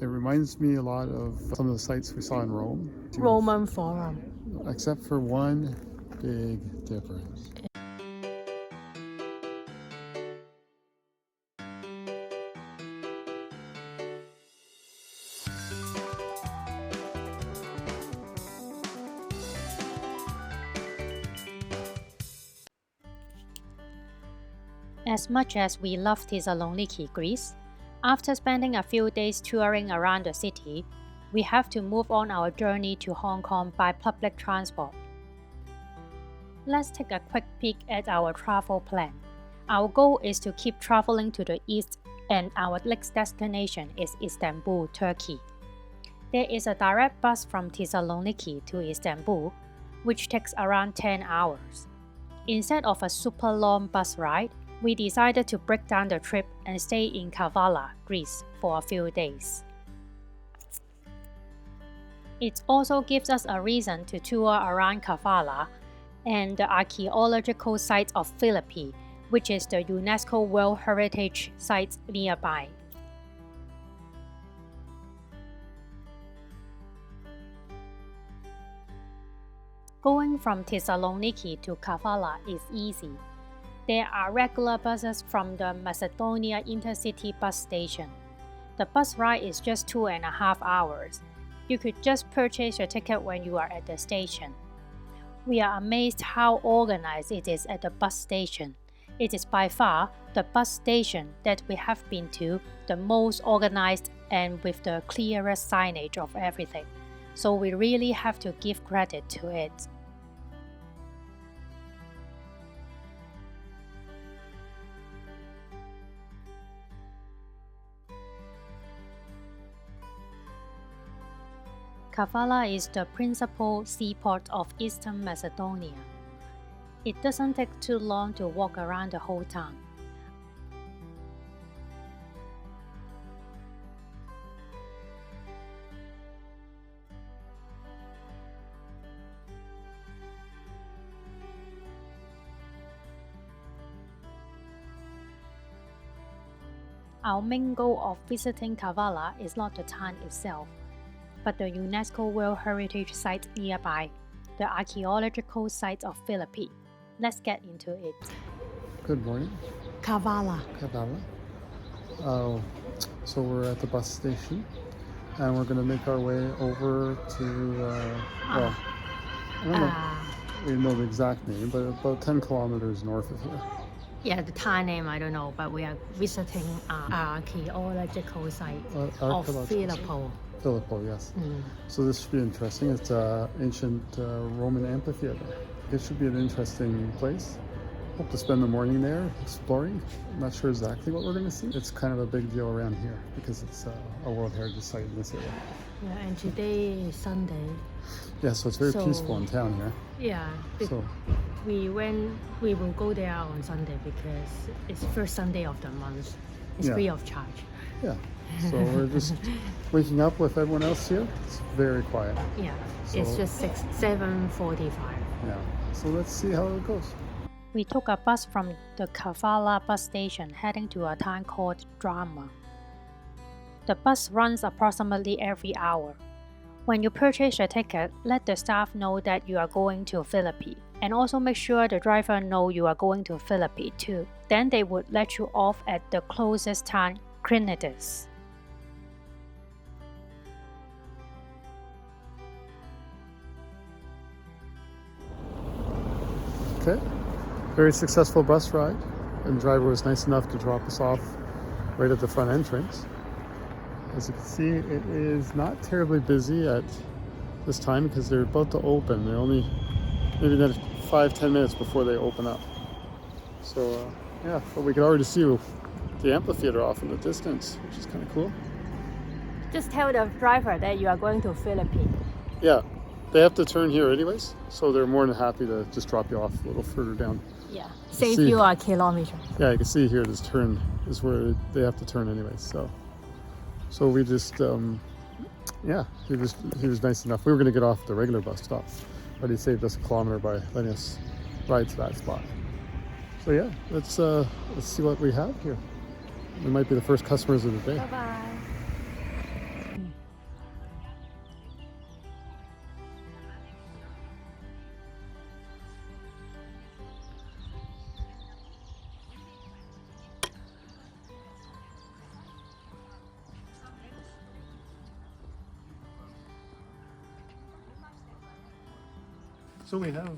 It reminds me a lot of some of the sites we saw in Rome. Roman Forum. Except for one big difference. As much as we love Thessaloniki, Greece, after spending a few days touring around the city, we have to move on our journey to Hong Kong by public transport. Let's take a quick peek at our travel plan. Our goal is to keep traveling to the east, and our next destination is Istanbul, Turkey. There is a direct bus from Thessaloniki to Istanbul, which takes around 10 hours. Instead of a super long bus ride, we decided to break down the trip and stay in Kavala, Greece, for a few days. It also gives us a reason to tour around Kavala and the archaeological site of Philippi, which is the UNESCO World Heritage site nearby. Going from Thessaloniki to Kavala is easy. There are regular buses from the Macedonia Intercity Bus Station. The bus ride is just 2.5 hours. You could just purchase your ticket when you are at the station. We are amazed how organized it is at the bus station. It is by far the bus station that we have been to the most organized and with the clearest signage of everything. So we really have to give credit to it. Kavala is the principal seaport of Eastern Macedonia. It doesn't take too long to walk around the whole town. Our main goal of visiting Kavala is not the town itself, but the UNESCO World Heritage site nearby, the archaeological site of Philippi. Let's get into it. Good morning. Kavala. Kavala. So we're at the bus station, and we're going to make our way over to, I don't know, we know the exact name, but about 10 kilometers north of here. Yeah, the town name I don't know, but we are visiting archaeological site of Philippi. Philippi, yes. So this should be interesting. It's an ancient Roman amphitheater. It should be an interesting place. Hope to spend the morning there exploring. I'm not sure exactly what we're going to see. It's kind of a big deal around here because it's a World Heritage site in this area. Yeah, and today is Sunday. Yeah, so it's very peaceful in town here. Yeah, so we will go there on Sunday because it's first Sunday of the month. It's free of charge. Yeah. So we're just waking up with everyone else here. It's very quiet. Yeah, so, it's just 7:45. Yeah, so let's see how it goes. We took a bus from the Kavala bus station heading to a town called Drama. The bus runs approximately every hour. When you purchase a ticket, let the staff know that you are going to Philippi, and also make sure the driver knows you are going to Philippi too. Then they would let you off at the closest town, Krinides. Okay, very successful bus ride, and the driver was nice enough to drop us off right at the front entrance. As you can see, it is not terribly busy at this time because they're about to open. They're only maybe 5-10 minutes before they open up. So yeah, but we can already see the amphitheater off in the distance, which is kind of cool. Just tell the driver that you are going to Philippi. Yeah, they have to turn here anyways, so they're more than happy to just drop you off a little further down. Yeah, save you a kilometer. Yeah, you can see here this turn is where they have to turn anyways. So we just, yeah, he was nice enough. We were going to get off the regular bus stop, but he saved us a kilometer by letting us ride to that spot. So yeah, let's see what we have here. We might be the first customers of the day. Bye-bye. So we have a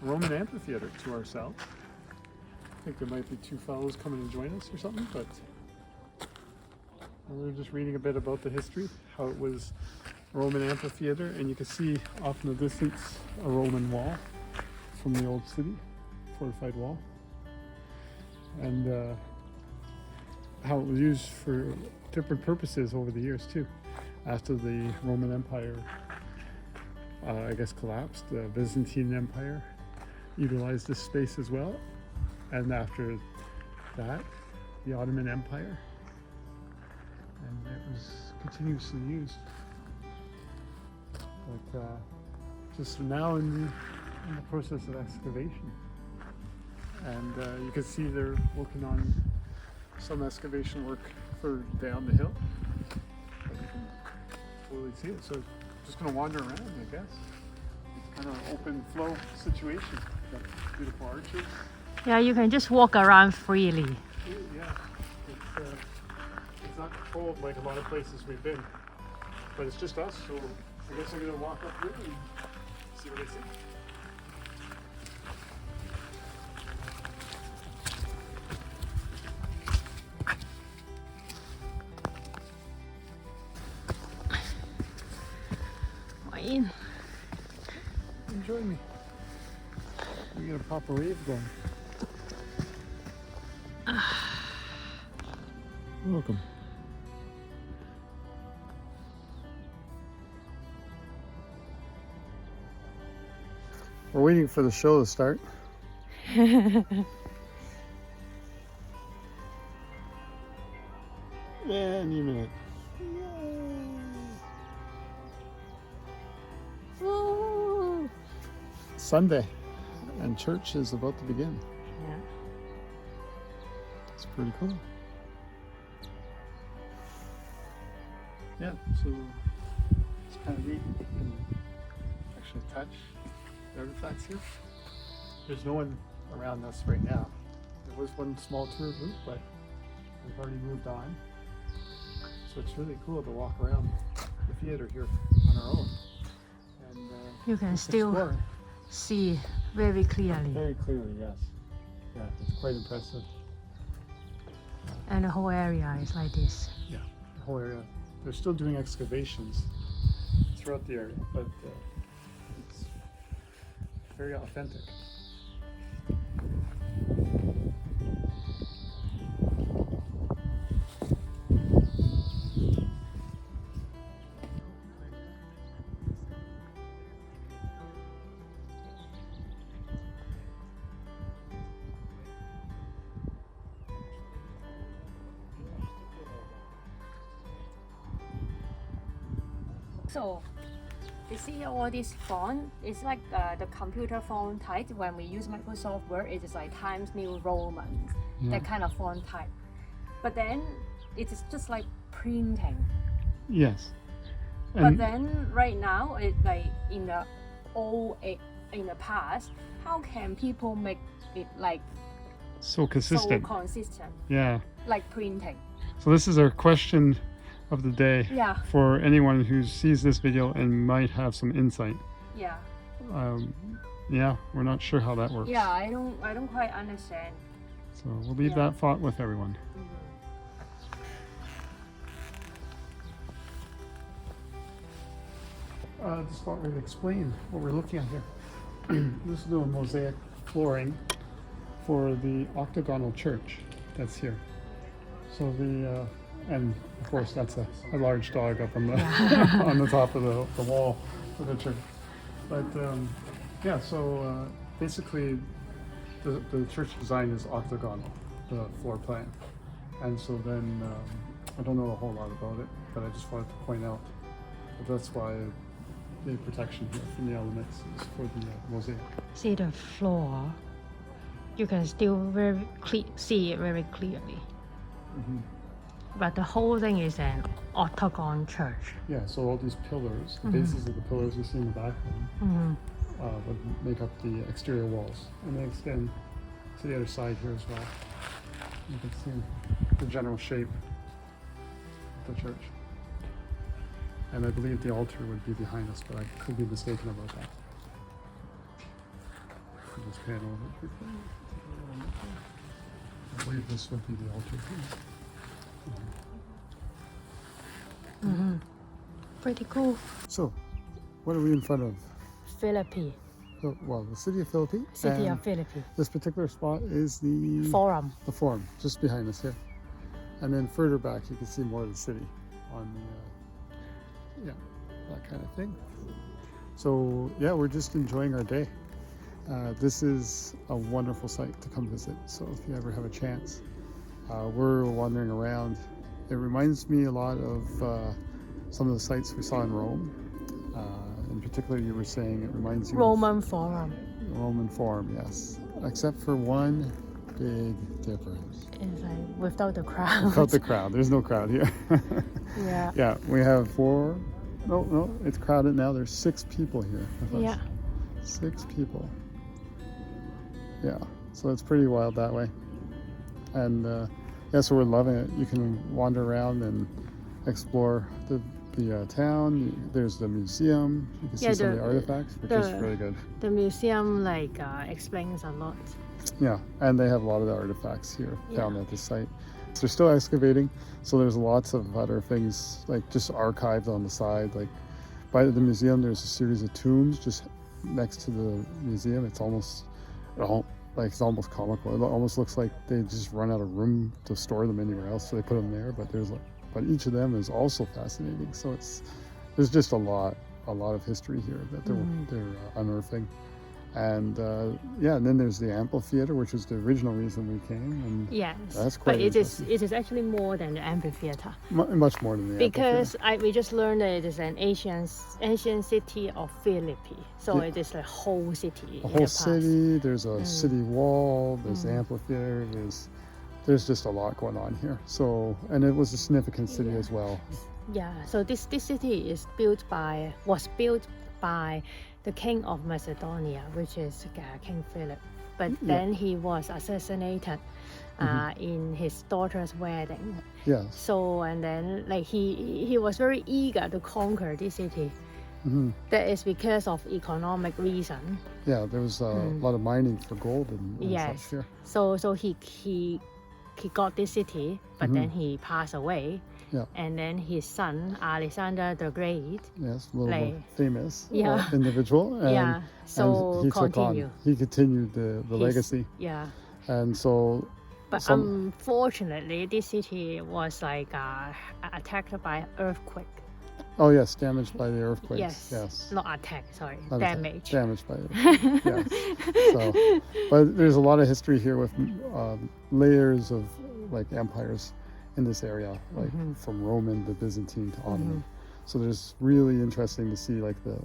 Roman amphitheater to ourselves. I think there might be two fellows coming to join us or something, but we were just reading a bit about the history, how it was a Roman amphitheater, and you can see off in the distance a Roman wall from the old city, fortified wall, and how it was used for different purposes over the years too. After the Roman Empire, I guess, collapsed, the Byzantine Empire utilized this space as well, and after that, the Ottoman Empire, and it was continuously used. But just now in the process of excavation, and you can see they're working on some excavation work further down the hill. But you can totally see it. So just going to wander around, I guess. It's kind of an open flow situation. Got beautiful arches. Yeah, you can just walk around freely. Yeah, it's not cold like a lot of places we've been, but it's just us. So I guess I'm going to walk up here and see what I see. Enjoy me. We get a proper wave going. Welcome. We're waiting for the show to start. Any minute. Sunday, and church is about to begin. Yeah. It's pretty cool. Yeah, so it's kind of neat. You can actually touch the artifacts here. There's no one around us right now. There was one small tour group, but we've already moved on. So it's really cool to walk around the theater here on our own. And You can still explore. see very clearly. Very clearly, yes. Yeah, it's quite impressive. And the whole area is like this. Yeah, the whole area. They're still doing excavations throughout the area, but it's very authentic. So, you see all this font? It's like the computer font type. When we use Microsoft Word, it is like Times New Roman, that kind of font type. But then it is just like printing. Yes. But then right now, it like in the past, how can people make it like so consistent? So consistent. Yeah. Like printing. So this is our question of the day. Yeah. For anyone who sees this video and might have some insight. Yeah. Yeah, we're not sure how that works. Yeah, I don't quite understand. So we'll leave that thought with everyone. Just thought we'd explain what we're looking at here. This is the mosaic flooring for the octagonal church that's here. So the and of course that's a large dog up on the on the top of the wall of the church. But yeah, so basically the church design is octagonal, the floor plan, and so then I don't know a whole lot about it, but I just wanted to point out that that's why the protection here from the elements is for the mosaic. See the floor, you can still see it very clearly. But the whole thing is an octagon church. Yeah, so all these pillars, the bases of the pillars you see in the background, would make up the exterior walls, and they extend to the other side here as well. You can see the general shape of the church. And I believe the altar would be behind us, but I could be mistaken about that. just pan over quickly. I believe this would be the altar here. Pretty cool. So, what are we in front of? Philippi. Well, the city of Philippi. City and of Philippi. this particular spot is the Forum. The forum, just behind us here. And then further back, you can see more of the city on the, that kind of thing. So yeah, we're just enjoying our day. This is a wonderful site to come visit. So if you ever have a chance, we're wandering around. It reminds me a lot of some of the sites we saw in Rome. In particular, you were saying it reminds you Roman Forum. Roman Forum, yes. Except for one big difference. It's like without the crowd. Without the crowd. There's no crowd here. Yeah. Yeah, we have no, it's crowded now. There's 6 people here with us. Yeah. 6 people. Yeah, so it's pretty wild that way. And yeah, so we're loving it. You can wander around and explore the town. There's the museum. You can see some of the artifacts, which is really good. The museum explains a lot. Yeah, and they have a lot of the artifacts here found at the site. So they're still excavating, so there's lots of other things just archived on the side. Like by the museum, there's a series of tombs just next to the museum. It's almost comical. It almost looks like they just run out of room to store them anywhere else, so they put them there. But each of them is also fascinating. So there's just a lot of history here that they're unearthing. And and then there's the amphitheater, which was the original reaon we came. And yes, that's quite but it is actually more than the amphitheater. Much more than the because we just learned that it is an ancient city of Philippi, so it is a whole city. A whole city. There's a city wall. There's the amphitheater. There's just a lot going on here. So, and it was a significant city as well. Yeah. So this city was built by the king of Macedonia, which is King Philip. But then he was assassinated in his daughter's wedding. Yes. So, and then he was very eager to conquer this city. That is because of economic reason. Yeah, there was a lot of mining for gold and such here. So he got this city, but then he passed away. Yeah. And then his son, Alexander the Great. Yes, a little more famous individual. And, so and he continued the legacy. Yeah. And so... But unfortunately, this city was attacked by earthquake. Oh yes, damaged by the earthquakes. Yes. Not attacked, sorry. Not damaged. Damaged by it. Yes. So, but there's a lot of history here with layers of empires in this area, from Roman to Byzantine to Ottoman. So there's really interesting to see the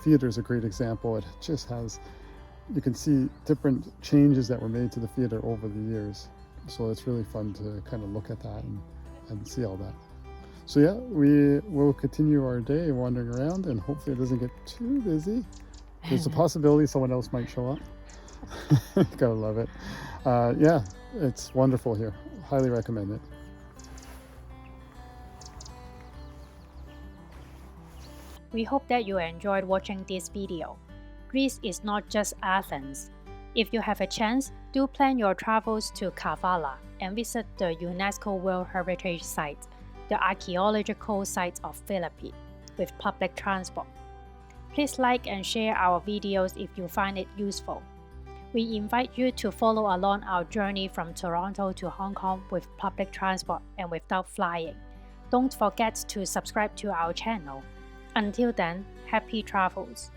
theater is a great example. It just has, you can see different changes that were made to the theater over the years. So it's really fun to kind of look at that and see all that. So yeah, we will continue our day wandering around, and hopefully it doesn't get too busy. There's a possibility someone else might show up. Gotta love it. Yeah, it's wonderful here. Highly recommend it. We hope that you enjoyed watching this video. Greece is not just Athens. If you have a chance, do plan your travels to Kavala and visit the UNESCO World Heritage Site, the archaeological site of Philippi, with public transport. Please like and share our videos if you find it useful. We invite you to follow along our journey from Toronto to Hong Kong with public transport and without flying. Don't forget to subscribe to our channel. Until then, happy travels!